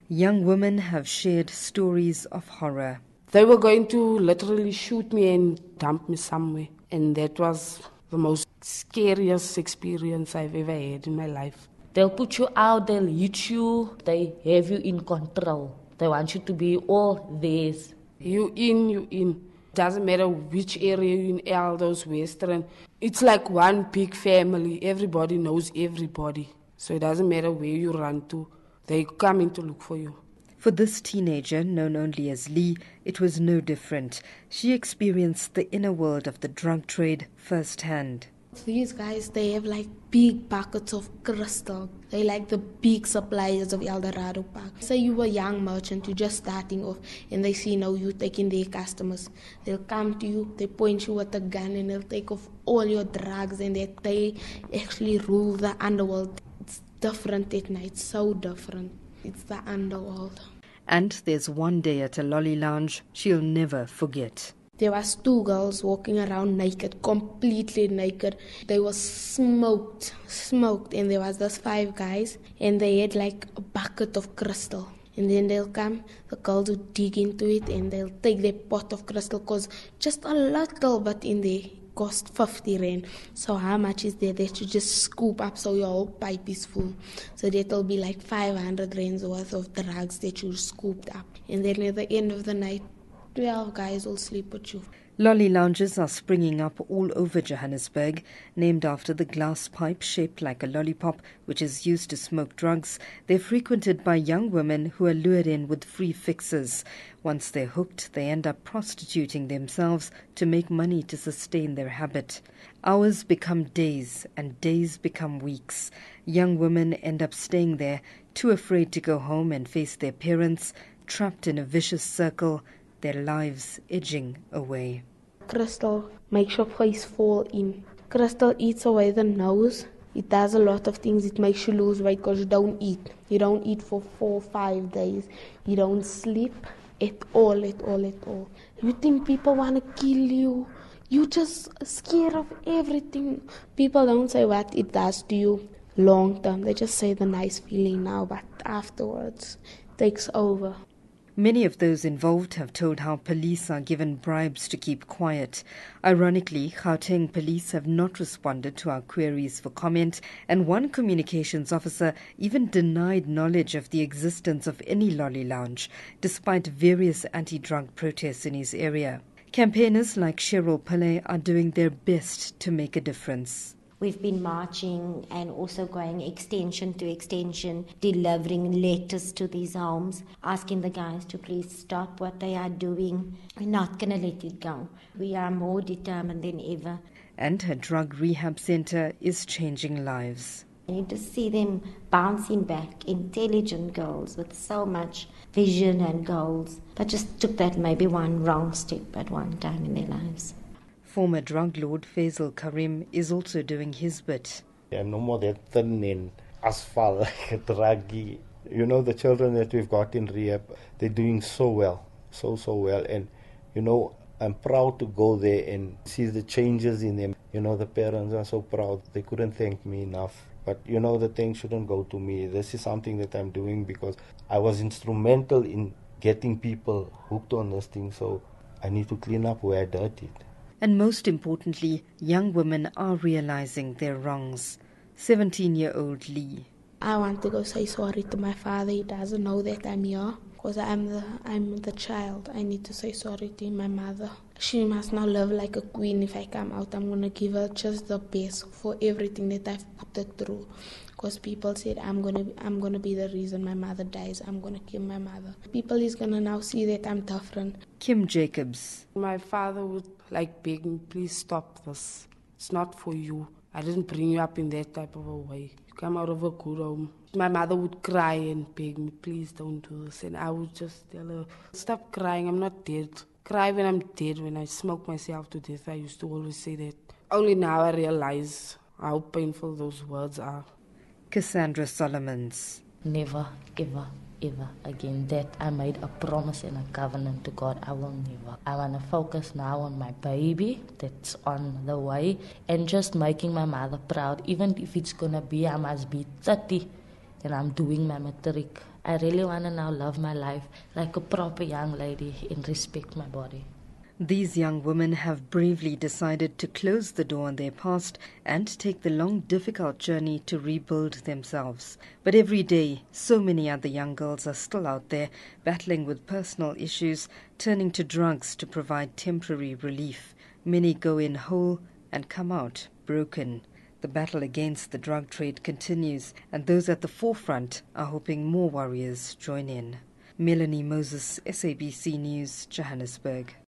Young women have shared stories of horror. They were going to literally shoot me and dump me somewhere. And that was the most scariest experience I've ever had in my life. They'll put you out, they'll hit you, they have you in control. They want you to be all theirs. You in. Doesn't matter which area you're in, Elders, Western. It's like one big family. Everybody knows everybody. So it doesn't matter where you run to. They come in to look for you. For this teenager, known only as Lee, it was no different. She experienced the inner world of the drug trade firsthand. These guys, they have like big buckets of crystal. They like the big suppliers of El Dorado Park. Say you were a young merchant, you're just starting off, and they see now you taking their customers. They'll come to you, they point you with a gun, and they'll take off all your drugs, and they actually rule the underworld. It's different at night, so different. It's the underworld. And there's one day at a lolly lounge she'll never forget. There was 2 girls walking around naked, completely naked. They were smoked, and there was those 5 guys, and they had like a bucket of crystal. And then they'll come, the girls will dig into it, and they'll take their pot of crystal, cause just a little bit in there cost 50 rand. So how much is there that you just scoop up so your whole pipe is full? So that'll be like 500 rands worth of drugs that you scooped up. And then at the end of the night, 12 guys will sleep with you. Lolly lounges are springing up all over Johannesburg, named after the glass pipe shaped like a lollipop, which is used to smoke drugs. They're frequented by young women who are lured in with free fixes. Once they're hooked, they end up prostituting themselves to make money to sustain their habit. Hours become days, and days become weeks. Young women end up staying there, too afraid to go home and face their parents, trapped in a vicious circle, their lives edging away. Crystal makes your face fall in. Crystal eats away the nose. It does a lot of things. It makes you lose weight because you don't eat. You don't eat for 4 or 5 days. You don't sleep at all. You think people want to kill you. You're just scared of everything. People don't say what it does to you long term. They just say the nice feeling now, but afterwards it takes over. Many of those involved have told how police are given bribes to keep quiet. Ironically, Gauteng police have not responded to our queries for comment, and one communications officer even denied knowledge of the existence of any lolly lounge, despite various anti-drug protests in his area. Campaigners like Cheryl Pillay are doing their best to make a difference. We've been marching and also going extension to extension, delivering letters to these homes, asking the guys to please stop what they are doing. We're not going to let it go. We are more determined than ever. And her drug rehab center is changing lives. You just see them bouncing back, intelligent girls with so much vision and goals, but just took that maybe one wrong step at one time in their lives. Former drug lord Faisal Karim is also doing his bit. I'm no more that thin and asphalt like a druggie. You know, the children that we've got in rehab, they're doing so well, so well. And, you know, I'm proud to go there and see the changes in them. You know, the parents are so proud. They couldn't thank me enough. But, you know, the thing shouldn't go to me. This is something that I'm doing because I was instrumental in getting people hooked on this thing. So I need to clean up where I dirtied. And most importantly, young women are realizing their wrongs. 17-year-old Lee. I want to go say sorry to my father. He doesn't know that I'm here because I'm the child. I need to say sorry to my mother. She must now live like a queen. If I come out, I'm going to give her just the best for everything that I've put her through. Because people said I'm gonna be the reason my mother dies. I'm gonna kill my mother. People is gonna now see that I'm different. Kim Jacobs. My father would beg me, please stop this. It's not for you. I didn't bring you up in that type of a way. You come out of a good home. My mother would cry and beg me, please don't do this. And I would just tell her, stop crying, I'm not dead. Cry when I'm dead. When I smoke myself to death, I used to always say that. Only now I realize how painful those words are. Cassandra Solomons. Never, ever, ever again. That I made a promise and a covenant to God. I will never. I want to focus now on my baby that's on the way and just making my mother proud. Even if it's going to be, I must be 30 and I'm doing my matric. I really want to now love my life like a proper young lady and respect my body. These young women have bravely decided to close the door on their past and take the long, difficult journey to rebuild themselves. But every day, so many other young girls are still out there battling with personal issues, turning to drugs to provide temporary relief. Many go in whole and come out broken. The battle against the drug trade continues, and those at the forefront are hoping more warriors join in. Melanie Moses, SABC News, Johannesburg.